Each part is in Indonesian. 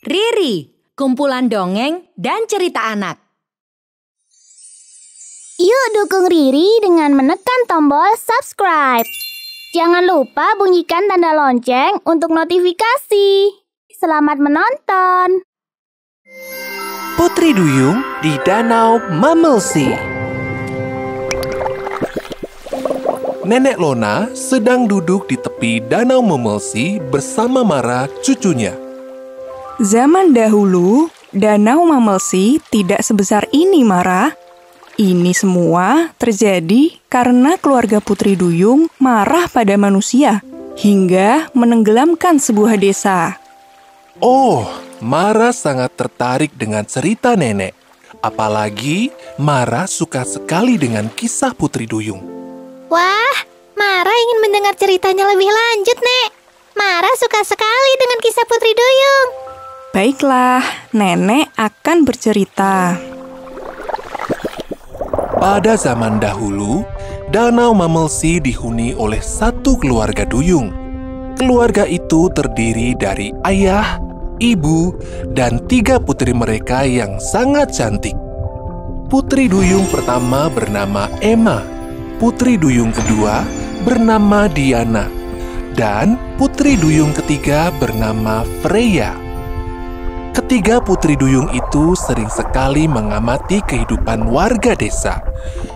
Riri, kumpulan dongeng dan cerita anak. Yuk dukung Riri dengan menekan tombol subscribe. Jangan lupa bunyikan tanda lonceng untuk notifikasi. Selamat menonton. Putri Duyung di Danau Mamelsi. Nenek Lona sedang duduk di tepi Danau Mamelsi bersama Mara, cucunya. Zaman dahulu, Danau Mamelsi tidak sebesar ini, Mara. Ini semua terjadi karena keluarga Putri Duyung marah pada manusia hingga menenggelamkan sebuah desa. Oh, Mara sangat tertarik dengan cerita nenek. Apalagi Mara suka sekali dengan kisah Putri Duyung. Wah, Mara ingin mendengar ceritanya lebih lanjut, Nek. Mara suka sekali dengan kisah Putri Duyung. Baiklah, nenek akan bercerita. Pada zaman dahulu, Danau Mamelsi dihuni oleh satu keluarga duyung. Keluarga itu terdiri dari ayah, ibu, dan 3 putri mereka yang sangat cantik. Putri duyung pertama bernama Emma, putri duyung kedua bernama Diana, dan putri duyung ketiga bernama Freya. Ketiga putri duyung itu sering sekali mengamati kehidupan warga desa.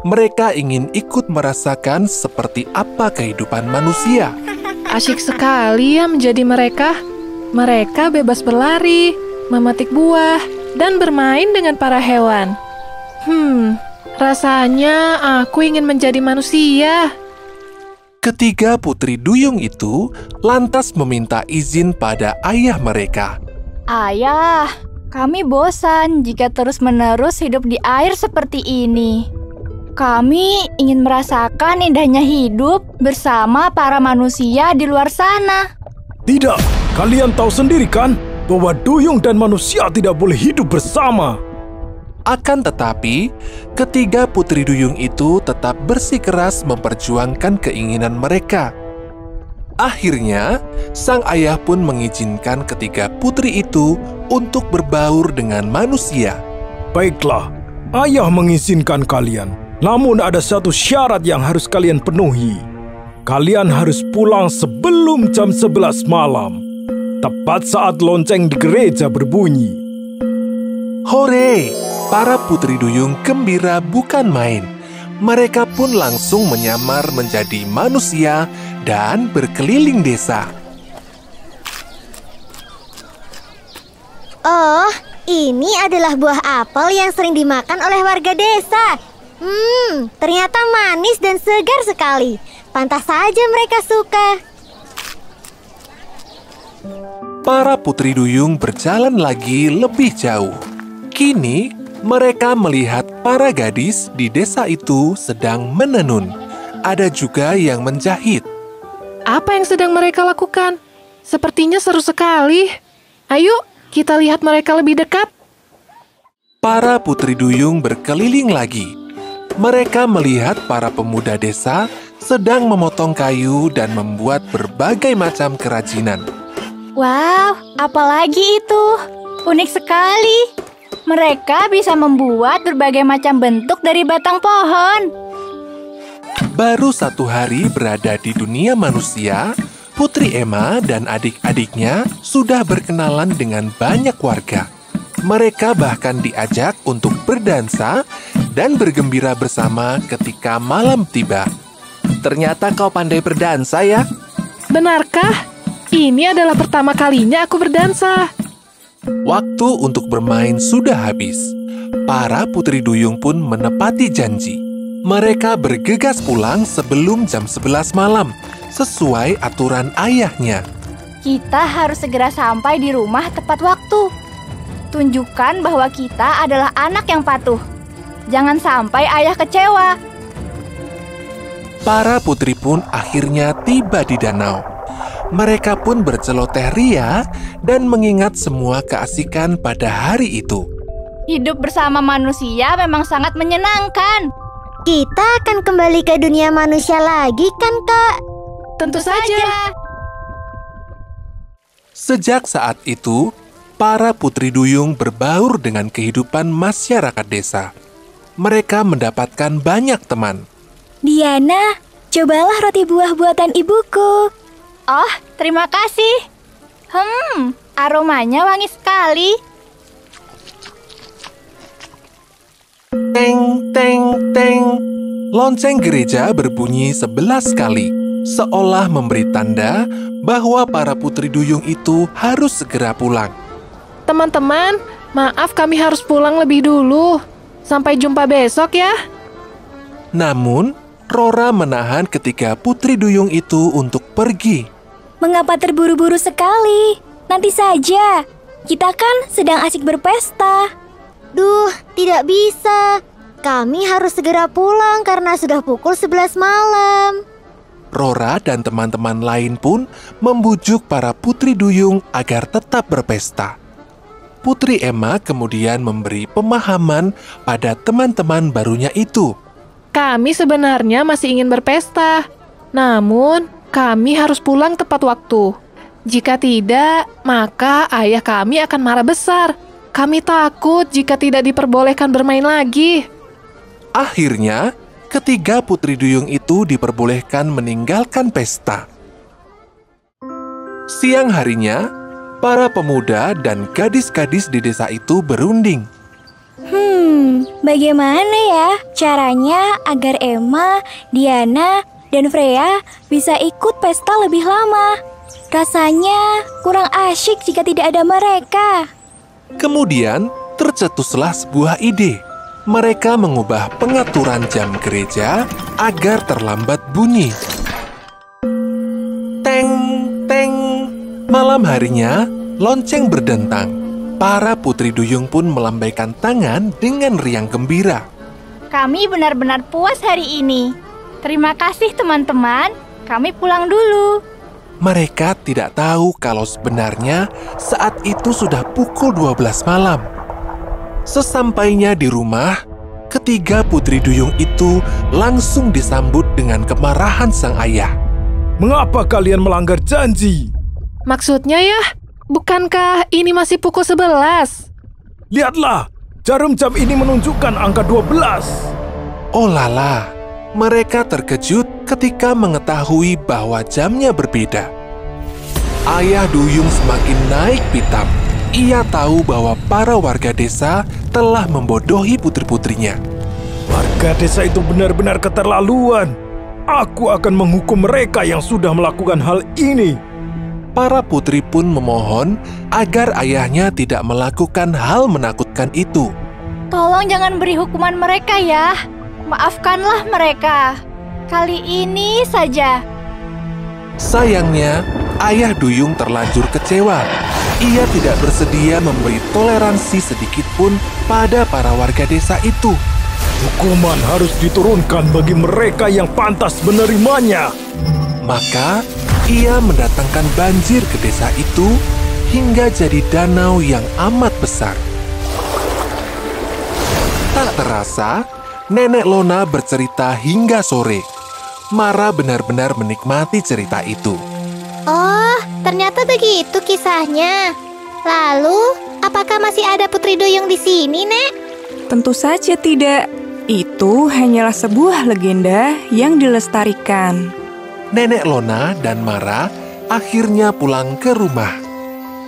Mereka ingin ikut merasakan seperti apa kehidupan manusia. Asyik sekali ya menjadi mereka. Mereka bebas berlari, memetik buah, dan bermain dengan para hewan. Rasanya aku ingin menjadi manusia. Ketiga putri duyung itu lantas meminta izin pada ayah mereka. Ayah, kami bosan jika terus-menerus hidup di air seperti ini. Kami ingin merasakan indahnya hidup bersama para manusia di luar sana. Tidak, kalian tahu sendiri kan bahwa duyung dan manusia tidak boleh hidup bersama. Akan tetapi, ketiga putri duyung itu tetap bersikeras memperjuangkan keinginan mereka. Akhirnya, sang ayah pun mengizinkan ketiga putri itu untuk berbaur dengan manusia. Baiklah, ayah mengizinkan kalian. Namun ada satu syarat yang harus kalian penuhi. Kalian harus pulang sebelum jam 11 malam. Tepat saat lonceng di gereja berbunyi. Hore! Para putri duyung gembira bukan main. Mereka pun langsung menyamar menjadi manusia dan berkeliling desa. Oh, ini adalah buah apel yang sering dimakan oleh warga desa. Ternyata manis dan segar sekali. Pantas saja mereka suka. Para putri duyung berjalan lagi lebih jauh. Kini, mereka melihat para gadis di desa itu sedang menenun. Ada juga yang menjahit. Apa yang sedang mereka lakukan? Sepertinya seru sekali. Ayo, kita lihat mereka lebih dekat. Para putri duyung berkeliling lagi. Mereka melihat para pemuda desa sedang memotong kayu dan membuat berbagai macam kerajinan. Wow, apalagi itu? Unik sekali. Mereka bisa membuat berbagai macam bentuk dari batang pohon. Baru 1 hari berada di dunia manusia, Putri Emma dan adik-adiknya sudah berkenalan dengan banyak warga. Mereka bahkan diajak untuk berdansa dan bergembira bersama ketika malam tiba. Ternyata kau pandai berdansa ya? Benarkah? Ini adalah pertama kalinya aku berdansa. Waktu untuk bermain sudah habis. Para putri duyung pun menepati janji. Mereka bergegas pulang sebelum jam 11 malam, sesuai aturan ayahnya. Kita harus segera sampai di rumah tepat waktu. Tunjukkan bahwa kita adalah anak yang patuh. Jangan sampai ayah kecewa. Para putri pun akhirnya tiba di danau. Mereka pun berceloteh ria dan mengingat semua keasikan pada hari itu. Hidup bersama manusia memang sangat menyenangkan. Kita akan kembali ke dunia manusia lagi kan, Kak? Tentu saja. Sejak saat itu, para putri duyung berbaur dengan kehidupan masyarakat desa. Mereka mendapatkan banyak teman. Diana, cobalah roti buah buatan ibuku. Oh, terima kasih. Aromanya wangi sekali. Teng, teng, teng. Lonceng gereja berbunyi 11 kali, seolah memberi tanda bahwa para putri duyung itu harus segera pulang. Teman-teman, maaf kami harus pulang lebih dulu. Sampai jumpa besok ya. Namun, Rora menahan ketiga putri duyung itu untuk pergi. Mengapa terburu-buru sekali? Nanti saja. Kita kan sedang asik berpesta. Duh, tidak bisa. Kami harus segera pulang karena sudah pukul 11 malam. Rora dan teman-teman lain pun membujuk para putri duyung agar tetap berpesta. Putri Emma kemudian memberi pemahaman pada teman-teman barunya itu. Kami sebenarnya masih ingin berpesta. Namun, kami harus pulang tepat waktu. Jika tidak, maka ayah kami akan marah besar. Kami takut jika tidak diperbolehkan bermain lagi. Akhirnya, ketiga putri duyung itu diperbolehkan meninggalkan pesta. Siang harinya, para pemuda dan gadis-gadis di desa itu berunding. Bagaimana ya caranya agar Emma, Diana, dan Freya bisa ikut pesta lebih lama? Rasanya kurang asyik jika tidak ada mereka. Kemudian, tercetuslah sebuah ide. Mereka mengubah pengaturan jam gereja agar terlambat bunyi. Teng, teng. Malam harinya, lonceng berdentang. Para putri duyung pun melambaikan tangan dengan riang gembira. Kami benar-benar puas hari ini. Terima kasih teman-teman. Kami pulang dulu. Mereka tidak tahu kalau sebenarnya saat itu sudah pukul 12 malam. Sesampainya di rumah, ketiga putri duyung itu langsung disambut dengan kemarahan sang ayah. Mengapa kalian melanggar janji? Maksudnya ya, bukankah ini masih pukul 11? Lihatlah, jarum jam ini menunjukkan angka 12. Oh lala, mereka terkejut ketika mengetahui bahwa jamnya berbeda. Ayah duyung semakin naik pitam. Ia tahu bahwa para warga desa telah membodohi putri-putrinya. Warga desa itu benar-benar keterlaluan. Aku akan menghukum mereka yang sudah melakukan hal ini. Para putri pun memohon agar ayahnya tidak melakukan hal menakutkan itu. Tolong jangan beri hukuman mereka ya. Maafkanlah mereka. Kali ini saja. Sayangnya, ayah duyung terlanjur kecewa. Ia tidak bersedia memberi toleransi sedikit pun pada para warga desa itu. Hukuman harus diturunkan bagi mereka yang pantas menerimanya. Maka, ia mendatangkan banjir ke desa itu hingga jadi danau yang amat besar. Tak terasa, Nenek Lona bercerita hingga sore. Mara benar-benar menikmati cerita itu. Oh, ternyata begitu kisahnya. Lalu, apakah masih ada putri duyung di sini, Nek? Tentu saja tidak. Itu hanyalah sebuah legenda yang dilestarikan. Nenek Lona dan Mara akhirnya pulang ke rumah.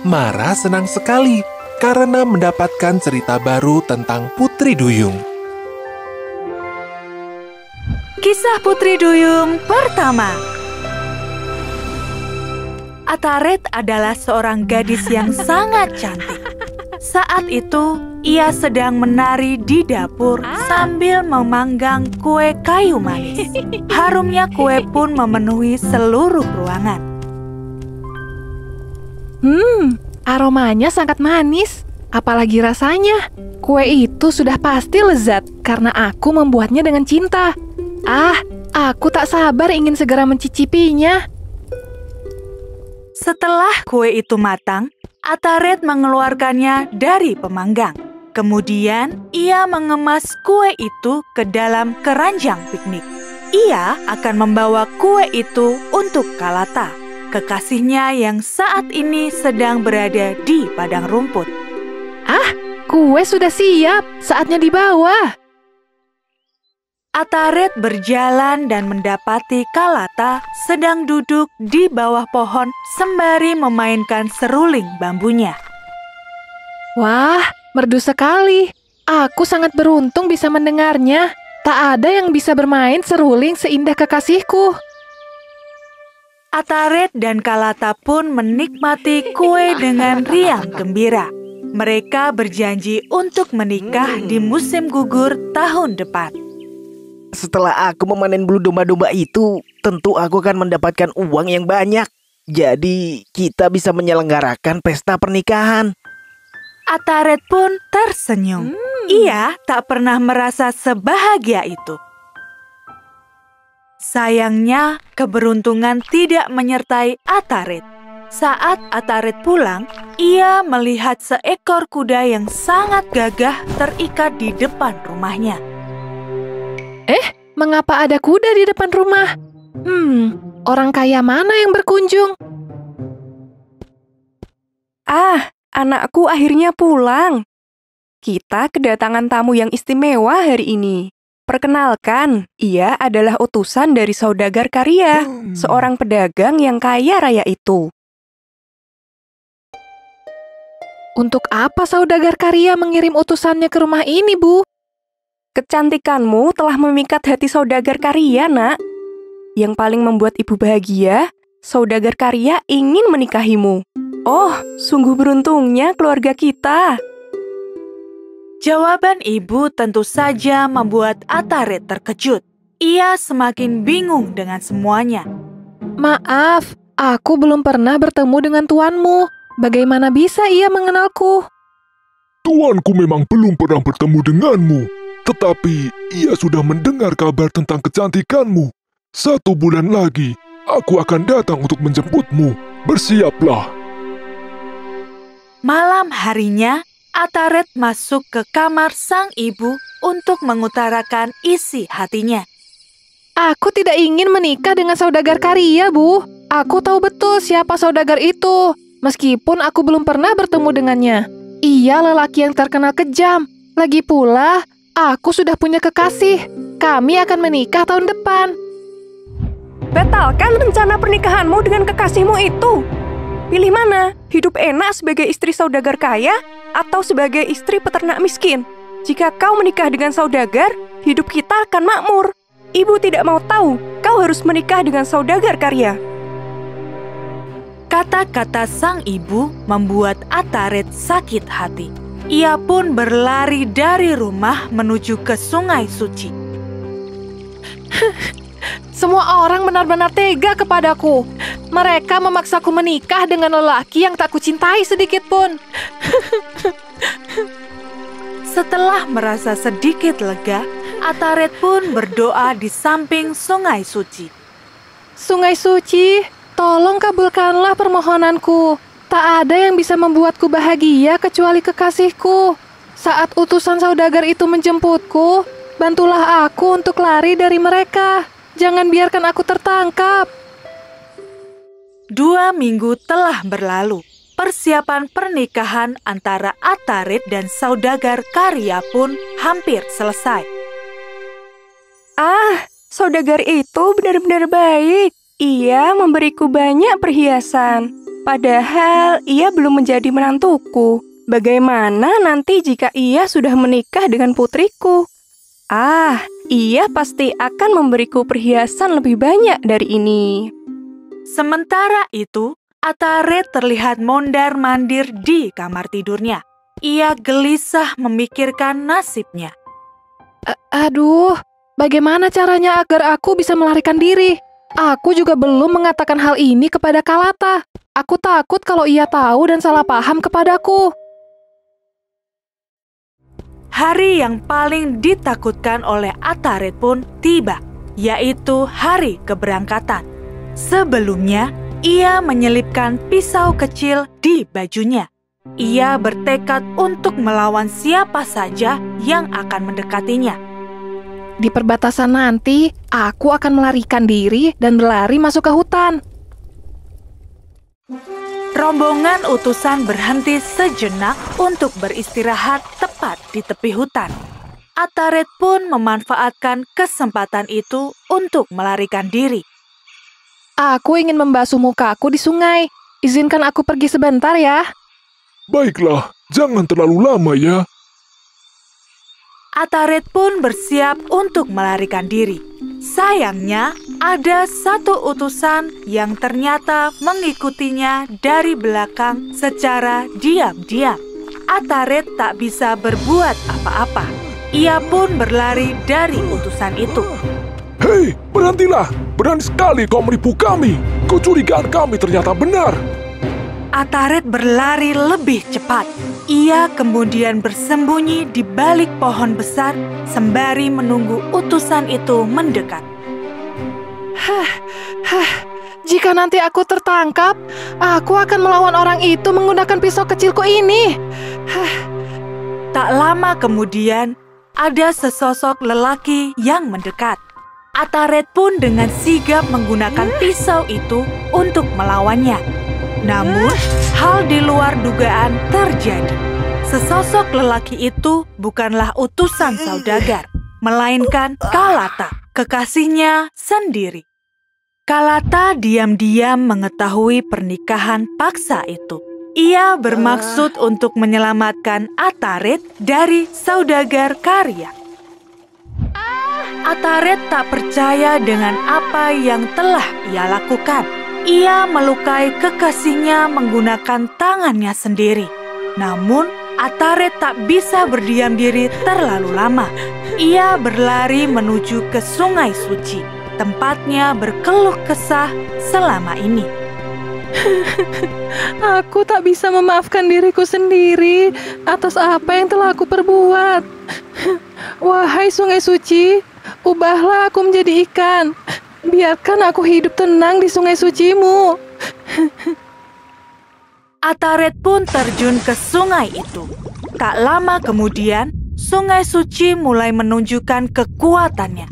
Mara senang sekali karena mendapatkan cerita baru tentang putri duyung. Kisah Putri Duyung pertama. Ataret adalah seorang gadis yang sangat cantik. Saat itu, ia sedang menari di dapur sambil memanggang kue kayu manis. Harumnya kue pun memenuhi seluruh ruangan. Aromanya sangat manis. Apalagi rasanya. Kue itu sudah pasti lezat karena aku membuatnya dengan cinta. Aku tak sabar ingin segera mencicipinya. Setelah kue itu matang, Ataret mengeluarkannya dari pemanggang. Kemudian, ia mengemas kue itu ke dalam keranjang piknik. Ia akan membawa kue itu untuk Kalata. kekasihnya yang saat ini sedang berada di padang rumput. Kue sudah siap, saatnya dibawa. Ataret berjalan dan mendapati Kalata sedang duduk di bawah pohon sembari memainkan seruling bambunya. Wah, merdu sekali. Aku sangat beruntung bisa mendengarnya. Tak ada yang bisa bermain seruling seindah kekasihku. Ataret dan Kalata pun menikmati kue dengan riang gembira. Mereka berjanji untuk menikah di musim gugur tahun depan. Setelah aku memanen bulu domba-domba itu, tentu aku akan mendapatkan uang yang banyak. Jadi, kita bisa menyelenggarakan pesta pernikahan. Ataret pun tersenyum. Ia tak pernah merasa sebahagia itu. Sayangnya, keberuntungan tidak menyertai Ataret. Saat Ataret pulang, ia melihat seekor kuda yang sangat gagah terikat di depan rumahnya. Mengapa ada kuda di depan rumah? Orang kaya mana yang berkunjung? Anakku akhirnya pulang. Kita kedatangan tamu yang istimewa hari ini. Perkenalkan, ia adalah utusan dari saudagar Karya, seorang pedagang yang kaya raya itu. Untuk apa saudagar Karya mengirim utusannya ke rumah ini, Bu? Kecantikanmu telah memikat hati saudagar Karya, Nak. Yang paling membuat ibu bahagia, saudagar Karya ingin menikahimu. Oh, sungguh beruntungnya keluarga kita. Jawaban ibu tentu saja membuat Ataret terkejut. Ia semakin bingung dengan semuanya. Maaf, aku belum pernah bertemu dengan tuanmu. Bagaimana bisa ia mengenalku? Tuanku memang belum pernah bertemu denganmu, tetapi ia sudah mendengar kabar tentang kecantikanmu. 1 bulan lagi, aku akan datang untuk menjemputmu. Bersiaplah. Malam harinya, Ataret masuk ke kamar sang ibu untuk mengutarakan isi hatinya. Aku tidak ingin menikah dengan saudagar Karya, Bu. Aku tahu betul siapa saudagar itu, meskipun aku belum pernah bertemu dengannya. Ia lelaki yang terkenal kejam. Lagi pula, aku sudah punya kekasih. Kami akan menikah tahun depan. Batalkan rencana pernikahanmu dengan kekasihmu itu. Pilih mana? Hidup enak sebagai istri saudagar kaya atau sebagai istri peternak miskin? Jika kau menikah dengan saudagar, hidup kita akan makmur. Ibu tidak mau tahu, kau harus menikah dengan saudagar Karya. Kata-kata sang ibu membuat Ataret sakit hati. Ia pun berlari dari rumah menuju ke Sungai Suci. Semua orang benar-benar tega kepadaku. Mereka memaksaku menikah dengan lelaki yang tak kucintai sedikit pun. Setelah merasa sedikit lega, Ataret pun berdoa di samping Sungai Suci. Sungai Suci, tolong kabulkanlah permohonanku. Tak ada yang bisa membuatku bahagia kecuali kekasihku. Saat utusan saudagar itu menjemputku, bantulah aku untuk lari dari mereka. Jangan biarkan aku tertangkap. 2 minggu telah berlalu. Persiapan pernikahan antara Ataret dan saudagar Karya pun hampir selesai. Saudagar itu benar-benar baik. Ia memberiku banyak perhiasan. Padahal ia belum menjadi menantuku. Bagaimana nanti jika ia sudah menikah dengan putriku? Ia pasti akan memberiku perhiasan lebih banyak dari ini. Sementara itu, Ataret terlihat mondar-mandir di kamar tidurnya. Ia gelisah memikirkan nasibnya. Aduh, bagaimana caranya agar aku bisa melarikan diri? Aku juga belum mengatakan hal ini kepada Kalata. Aku takut kalau ia tahu dan salah paham kepadaku. Hari yang paling ditakutkan oleh Ataret pun tiba, yaitu hari keberangkatan. Sebelumnya, ia menyelipkan pisau kecil di bajunya. Ia bertekad untuk melawan siapa saja yang akan mendekatinya. Di perbatasan nanti, aku akan melarikan diri dan berlari masuk ke hutan. Rombongan utusan berhenti sejenak untuk beristirahat tepat di tepi hutan. Ataret pun memanfaatkan kesempatan itu untuk melarikan diri. Aku ingin membasuh mukaku di sungai. Izinkan aku pergi sebentar ya. Baiklah, jangan terlalu lama ya. Ataret pun bersiap untuk melarikan diri. Sayangnya, ada satu utusan yang ternyata mengikutinya dari belakang secara diam-diam. Ataret tak bisa berbuat apa-apa. Ia pun berlari dari utusan itu. Hei, berhentilah! Berani sekali kau menipu kami. Kecurigaan kami ternyata benar. Ataret berlari lebih cepat. Ia kemudian bersembunyi di balik pohon besar sembari menunggu utusan itu mendekat. Jika nanti aku tertangkap, aku akan melawan orang itu menggunakan pisau kecilku ini. Tak lama kemudian, ada sesosok lelaki yang mendekat. Ataret pun dengan sigap menggunakan pisau itu untuk melawannya. Namun, hal di luar dugaan terjadi. Sesosok lelaki itu bukanlah utusan saudagar, melainkan Kalata, kekasihnya sendiri. Kalata diam-diam mengetahui pernikahan paksa itu. Ia bermaksud untuk menyelamatkan Ataret dari saudagar karya. Ataret tak percaya dengan apa yang telah ia lakukan. Ia melukai kekasihnya menggunakan tangannya sendiri. Namun, Ataret tak bisa berdiam diri terlalu lama. Ia berlari menuju ke Sungai Suci, tempatnya berkeluh kesah selama ini. Aku tak bisa memaafkan diriku sendiri atas apa yang telah aku perbuat. Wahai Sungai Suci, ubahlah aku menjadi ikan. Biarkan aku hidup tenang di sungai sucimu. Ataret pun terjun ke sungai itu. Tak lama kemudian, Sungai Suci mulai menunjukkan kekuatannya.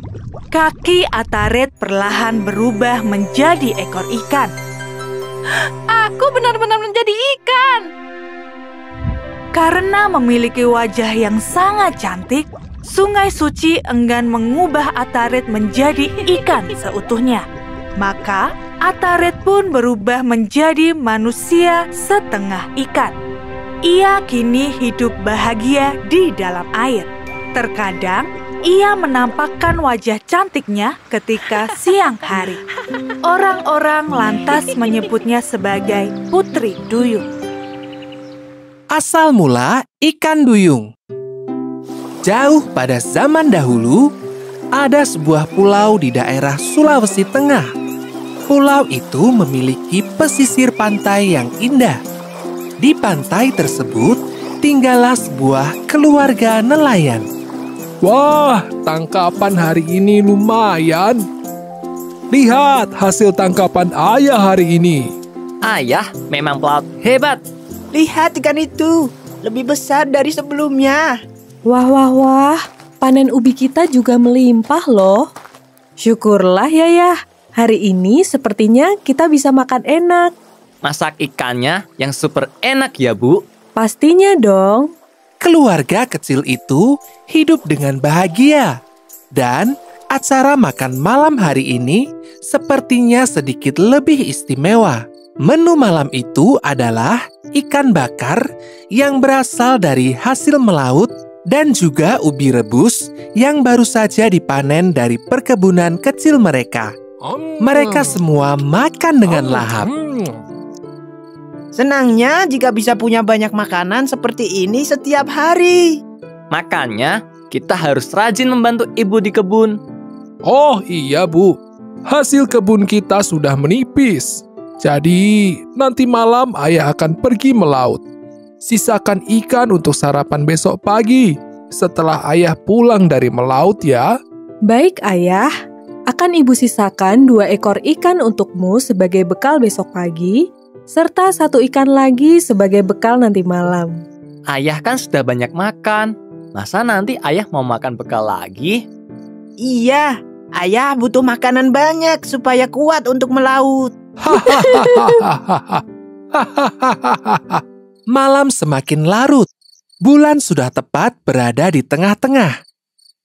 Kaki Ataret perlahan berubah menjadi ekor ikan. Aku benar-benar menjadi ikan. Karena memiliki wajah yang sangat cantik, Sungai Suci enggan mengubah Ataret menjadi ikan seutuhnya. Maka, Ataret pun berubah menjadi manusia setengah ikan. Ia kini hidup bahagia di dalam air. Terkadang, ia menampakkan wajah cantiknya ketika siang hari. Orang-orang lantas menyebutnya sebagai Putri Duyung. Asal mula ikan duyung. Jauh pada zaman dahulu, ada sebuah pulau di daerah Sulawesi Tengah. Pulau itu memiliki pesisir pantai yang indah. Di pantai tersebut, tinggallah sebuah keluarga nelayan. Wah, tangkapan hari ini lumayan. Lihat hasil tangkapan ayah hari ini. Ayah memang pelaut hebat. Lihat ikan itu, lebih besar dari sebelumnya. Wah, panen ubi kita juga melimpah loh. Syukurlah ya, hari ini sepertinya kita bisa makan enak. Masak ikannya yang super enak ya, Bu? Pastinya dong. Keluarga kecil itu hidup dengan bahagia. Dan acara makan malam hari ini sepertinya sedikit lebih istimewa. Menu malam itu adalah ikan bakar yang berasal dari hasil melaut dan juga ubi rebus yang baru saja dipanen dari perkebunan kecil mereka. Mereka semua makan dengan lahap. Senangnya jika bisa punya banyak makanan seperti ini setiap hari. Makanya kita harus rajin membantu ibu di kebun. Oh iya, Bu. Hasil kebun kita sudah menipis. Jadi nanti malam ayah akan pergi melaut. Sisakan ikan untuk sarapan besok pagi setelah ayah pulang dari melaut ya. Baik ayah, akan ibu sisakan 2 ekor ikan untukmu sebagai bekal besok pagi, serta 1 ikan lagi sebagai bekal nanti malam. Ayah kan sudah banyak makan. Masa nanti ayah mau makan bekal lagi? Iya, ayah butuh makanan banyak supaya kuat untuk melaut. Malam semakin larut. Bulan sudah tepat berada di tengah-tengah.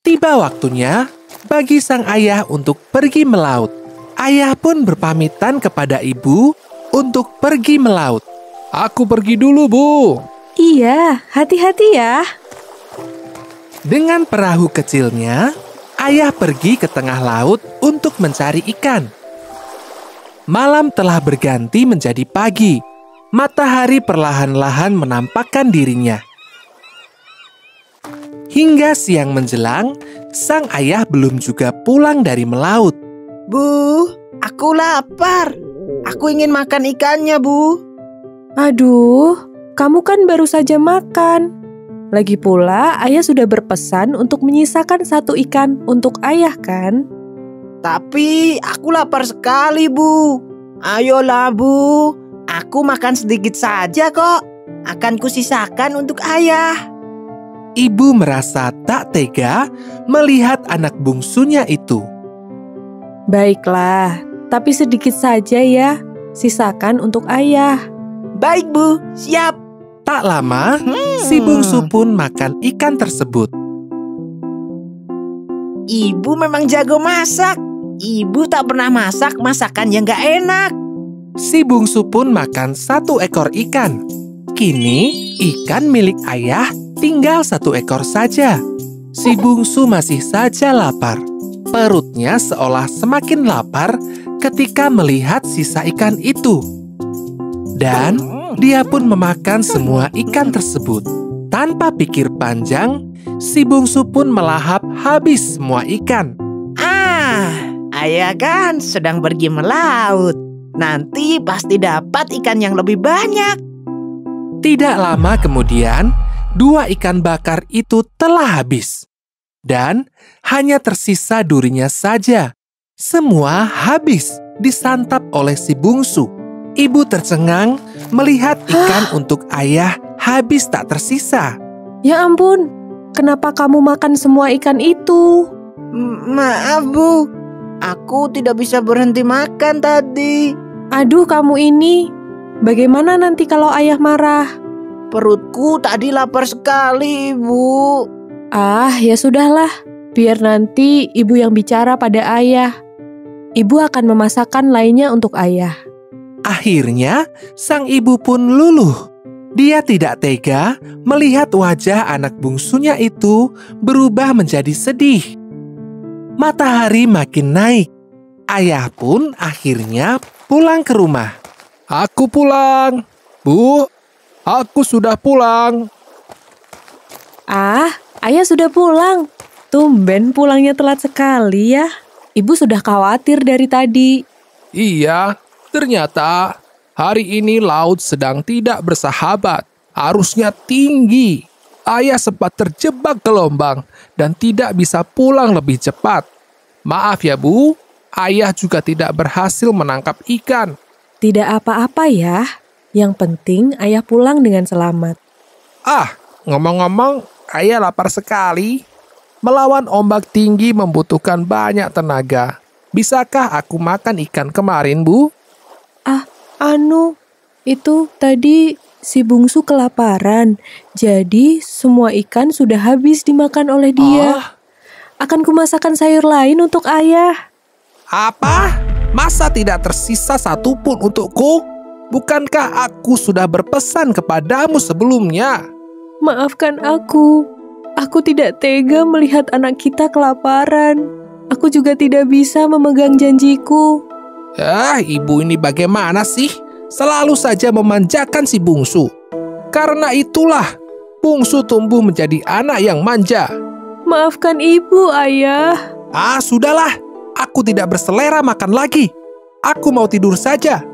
Tiba waktunya bagi sang ayah untuk pergi melaut. Ayah pun berpamitan kepada ibu untuk pergi melaut. Aku pergi dulu, Bu. Iya, hati-hati ya. Dengan perahu kecilnya, ayah pergi ke tengah laut untuk mencari ikan. Malam telah berganti menjadi pagi. Matahari perlahan-lahan menampakkan dirinya. Hingga siang menjelang, sang ayah belum juga pulang dari melaut. Bu, aku lapar. Aku ingin makan ikannya, Bu. Aduh, kamu kan baru saja makan. Lagi pula, ayah sudah berpesan untuk menyisakan 1 ikan untuk ayah kan? Tapi aku lapar sekali, Bu. Ayolah, Bu. Aku makan sedikit saja kok. Akan kusisakan untuk ayah. Ibu merasa tak tega melihat anak bungsunya itu. Baiklah, tapi sedikit saja ya. Sisakan untuk ayah. Baik, Bu. Siap. Tak lama, si bungsu pun makan ikan tersebut. Ibu memang jago masak. Ibu tak pernah masak masakan yang gak enak. Si bungsu pun makan 1 ekor ikan. Kini, ikan milik ayah tinggal 1 ekor saja. Si bungsu masih saja lapar. Perutnya seolah semakin lapar ketika melihat sisa ikan itu. Dan dia pun memakan semua ikan tersebut. Tanpa pikir panjang, si bungsu pun melahap habis semua ikan. Ayah kan sedang pergi melaut. Nanti pasti dapat ikan yang lebih banyak. Tidak lama kemudian, 2 ikan bakar itu telah habis. Dan hanya tersisa durinya saja. Semua habis disantap oleh si bungsu. Ibu tercengang melihat ikan untuk ayah habis tak tersisa. Ya ampun, kenapa kamu makan semua ikan itu? Maaf, Bu. Aku tidak bisa berhenti makan tadi. Aduh, kamu ini. Bagaimana nanti kalau ayah marah? Perutku tadi lapar sekali, Bu. Ah, ya sudahlah. Biar nanti ibu yang bicara pada ayah. Ibu akan memasakkan lainnya untuk ayah. Akhirnya, sang ibu pun luluh. Dia tidak tega melihat wajah anak bungsunya itu berubah menjadi sedih. Matahari makin naik. Ayah pun akhirnya pulang ke rumah. Aku pulang. Bu, aku sudah pulang. Ah, ayah sudah pulang. Tumben pulangnya telat sekali ya. Ibu sudah khawatir dari tadi. Iya, ternyata hari ini laut sedang tidak bersahabat. Arusnya tinggi. Ayah sempat terjebak gelombang dan tidak bisa pulang lebih cepat. Maaf ya, Bu. Ayah juga tidak berhasil menangkap ikan. Tidak apa-apa ya. Yang penting ayah pulang dengan selamat. Ngomong-ngomong, ayah lapar sekali. Melawan ombak tinggi membutuhkan banyak tenaga. Bisakah aku makan ikan kemarin, Bu? Itu tadi si bungsu kelaparan. Jadi semua ikan sudah habis dimakan oleh dia. Akan kumasakan sayur lain untuk ayah. Apa? Masa tidak tersisa satupun untukku? Bukankah aku sudah berpesan kepadamu sebelumnya? Maafkan aku. Aku tidak tega melihat anak kita kelaparan. Aku juga tidak bisa memegang janjiku. Ibu ini bagaimana sih? Selalu saja memanjakan si bungsu. Karena itulah, bungsu tumbuh menjadi anak yang manja. Maafkan ibu, ayah. Sudahlah. Aku tidak berselera makan lagi. Aku mau tidur saja.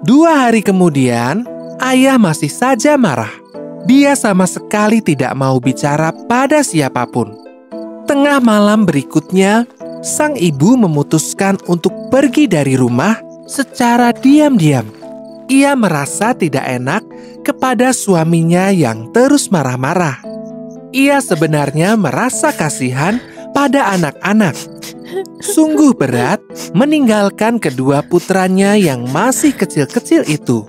2 hari kemudian, ayah masih saja marah. Dia sama sekali tidak mau bicara pada siapapun. Tengah malam berikutnya, sang ibu memutuskan untuk pergi dari rumah secara diam-diam. Ia merasa tidak enak kepada suaminya yang terus marah-marah. Ia sebenarnya merasa kasihan pada anak-anak. Sungguh berat meninggalkan kedua putranya yang masih kecil-kecil itu.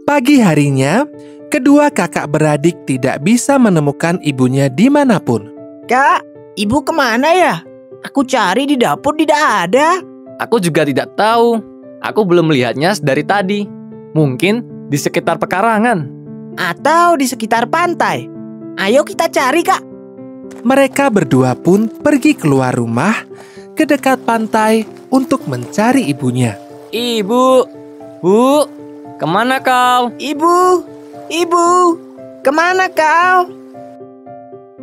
Pagi harinya, kedua kakak beradik tidak bisa menemukan ibunya dimanapun. Kak, ibu kemana ya? Aku cari di dapur tidak ada. Aku juga tidak tahu. Aku belum melihatnya dari tadi. Mungkin di sekitar pekarangan. Atau di sekitar pantai. Ayo kita cari, Kak. Mereka berdua pun pergi keluar rumah ke dekat pantai untuk mencari ibunya. Ibu, Bu, kemana kau? Ibu, kemana kau?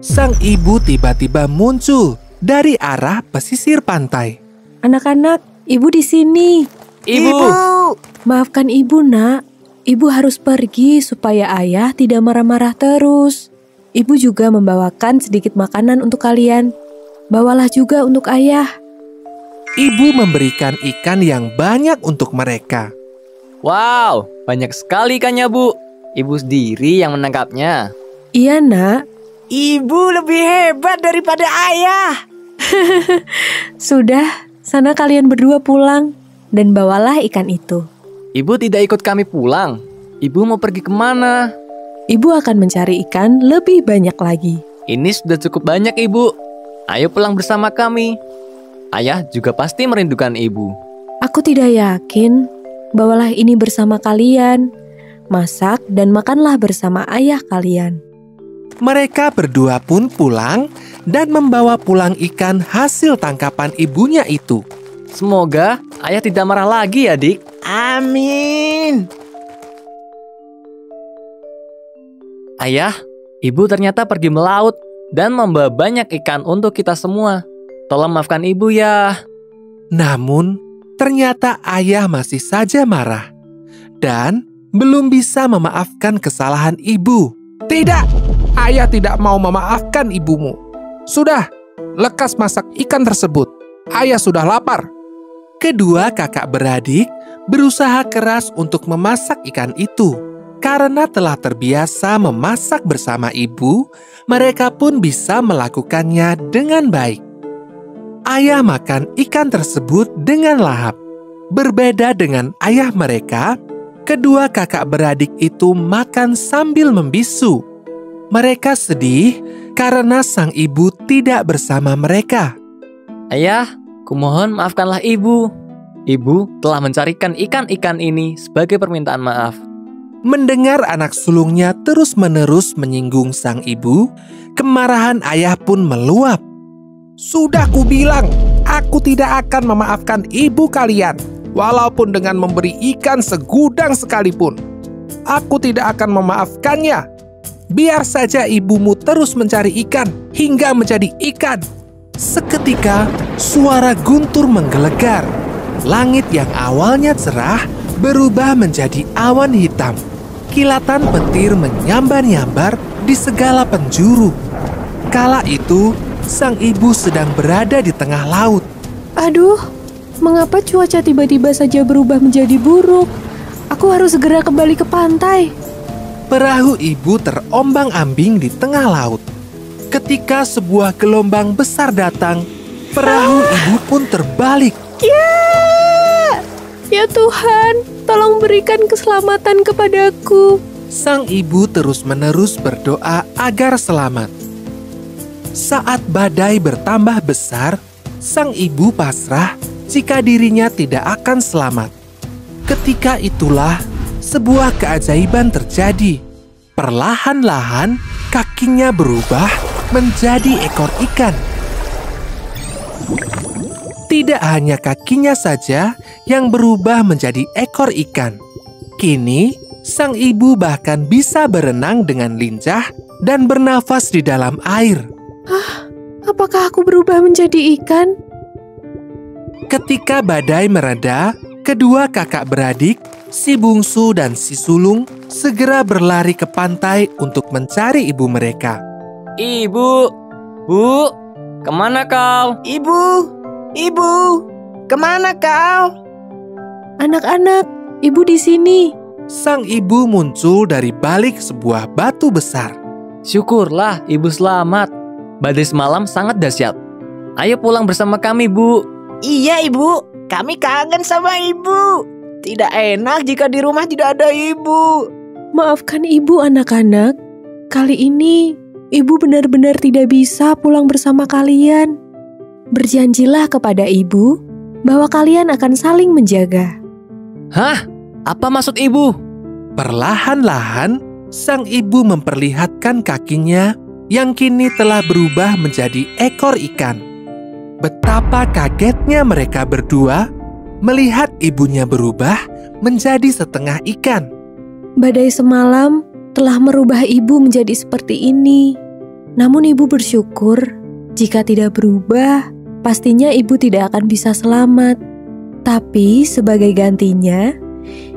Sang ibu tiba-tiba muncul dari arah pesisir pantai. Anak-anak, ibu di sini. Ibu. Maafkan ibu, nak. Ibu harus pergi supaya ayah tidak marah-marah terus. Ibu juga membawakan sedikit makanan untuk kalian. Bawalah juga untuk ayah. Ibu memberikan ikan yang banyak untuk mereka. Wow, banyak sekali ikannya, Bu. Ibu sendiri yang menangkapnya. Iya, nak. Ibu lebih hebat daripada ayah. Sudah, sana kalian berdua pulang dan bawalah ikan itu. Ibu tidak ikut kami pulang. Ibu mau pergi kemana? Ibu akan mencari ikan lebih banyak lagi. Ini sudah cukup banyak, Ibu. Ayo pulang bersama kami. Ayah juga pasti merindukan ibu. Aku tidak yakin. Bawalah ini bersama kalian. Masak dan makanlah bersama ayah kalian. Mereka berdua pun pulang dan membawa pulang ikan hasil tangkapan ibunya itu. Semoga ayah tidak marah lagi ya, Dik. Amin. Ayah, ibu ternyata pergi melaut dan membawa banyak ikan untuk kita semua. Tolong maafkan ibu ya. Namun, ternyata ayah masih saja marah dan belum bisa memaafkan kesalahan ibu. Tidak, ayah tidak mau memaafkan ibumu. Sudah, lekas masak ikan tersebut. Ayah sudah lapar. Kedua kakak beradik berusaha keras untuk memasak ikan itu. Karena telah terbiasa memasak bersama ibu, mereka pun bisa melakukannya dengan baik. Ayah makan ikan tersebut dengan lahap. Berbeda dengan ayah mereka, kedua kakak beradik itu makan sambil membisu. Mereka sedih karena sang ibu tidak bersama mereka. Ayah, kumohon maafkanlah ibu. Ibu telah mencarikan ikan-ikan ini sebagai permintaan maaf. Mendengar anak sulungnya terus-menerus menyinggung sang ibu, kemarahan ayah pun meluap. Sudah kubilang, aku tidak akan memaafkan ibu kalian, walaupun dengan memberi ikan segudang sekalipun. Aku tidak akan memaafkannya. Biar saja ibumu terus mencari ikan hingga menjadi ikan. Seketika, suara guntur menggelegar. Langit yang awalnya cerah berubah menjadi awan hitam. Kilatan petir menyambar-nyambar di segala penjuru. Kala itu, sang ibu sedang berada di tengah laut. Aduh, mengapa cuaca tiba-tiba saja berubah menjadi buruk? Aku harus segera kembali ke pantai. Perahu ibu terombang-ambing di tengah laut. Ketika sebuah gelombang besar datang, perahu ibu pun terbalik. Ya Tuhan, tolong berikan keselamatan kepadaku. Sang ibu terus-menerus berdoa agar selamat. Saat badai bertambah besar, sang ibu pasrah jika dirinya tidak akan selamat. Ketika itulah sebuah keajaiban terjadi. Perlahan-lahan kakinya berubah menjadi ekor ikan. Tidak hanya kakinya saja yang berubah menjadi ekor ikan. Kini, sang ibu bahkan bisa berenang dengan lincah dan bernafas di dalam air. Apakah aku berubah menjadi ikan? Ketika badai mereda, kedua kakak beradik, si bungsu dan si sulung, segera berlari ke pantai untuk mencari ibu mereka. Ibu, Bu, kemana kau? Ibu, kemana kau? Anak-anak, ibu di sini. Sang ibu muncul dari balik sebuah batu besar. Syukurlah ibu selamat. Badai semalam sangat dahsyat. Ayo pulang bersama kami, Bu. Iya, Ibu. Kami kangen sama Ibu. Tidak enak jika di rumah tidak ada Ibu. Maafkan Ibu anak-anak. Kali ini Ibu benar-benar tidak bisa pulang bersama kalian. Berjanjilah kepada Ibu bahwa kalian akan saling menjaga. Hah? Apa maksud Ibu? Perlahan-lahan, sang ibu memperlihatkan kakinya yang kini telah berubah menjadi ekor ikan. Betapa kagetnya mereka berdua melihat ibunya berubah menjadi setengah ikan. Badai semalam telah merubah Ibu menjadi seperti ini. Namun Ibu bersyukur jika tidak berubah, pastinya Ibu tidak akan bisa selamat. Tapi sebagai gantinya,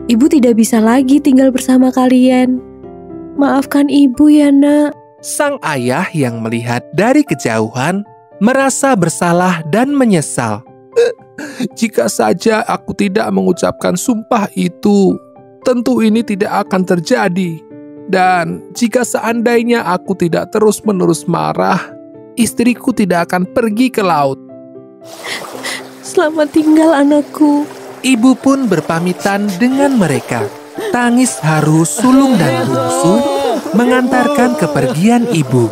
Ibu tidak bisa lagi tinggal bersama kalian. Maafkan Ibu ya, Nak. Sang ayah yang melihat dari kejauhan merasa bersalah dan menyesal. Jika saja aku tidak mengucapkan sumpah itu, tentu ini tidak akan terjadi. Dan jika seandainya aku tidak terus-menerus marah, istriku tidak akan pergi ke laut. Selamat tinggal anakku. Ibu pun berpamitan dengan mereka. Tangis haru sulung dan bungsu mengantarkan kepergian ibu.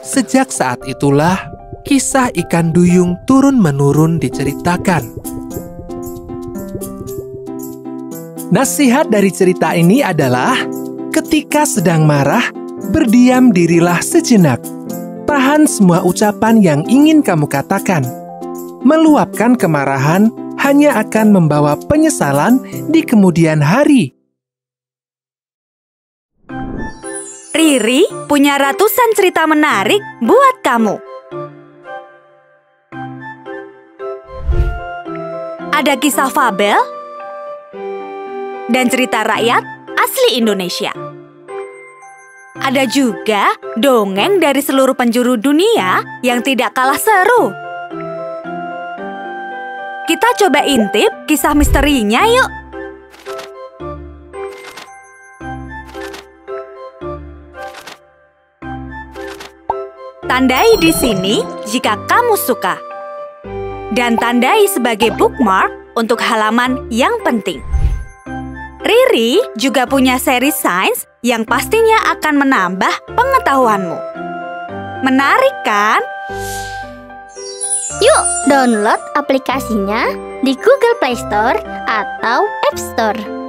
Sejak saat itulah kisah ikan duyung turun-menurun diceritakan. Nasihat dari cerita ini adalah, ketika sedang marah, berdiam dirilah sejenak. Tahan semua ucapan yang ingin kamu katakan. Meluapkan kemarahan hanya akan membawa penyesalan di kemudian hari. Riri punya ratusan cerita menarik buat kamu. Ada kisah fabel dan cerita rakyat asli Indonesia. Ada juga dongeng dari seluruh penjuru dunia yang tidak kalah seru. Kita coba intip kisah misterinya yuk. Tandai di sini jika kamu suka. Dan tandai sebagai bookmark untuk halaman yang penting. Riri juga punya seri sains yang pastinya akan menambah pengetahuanmu. Menarik kan? Yuk, download aplikasinya di Google Play Store atau App Store.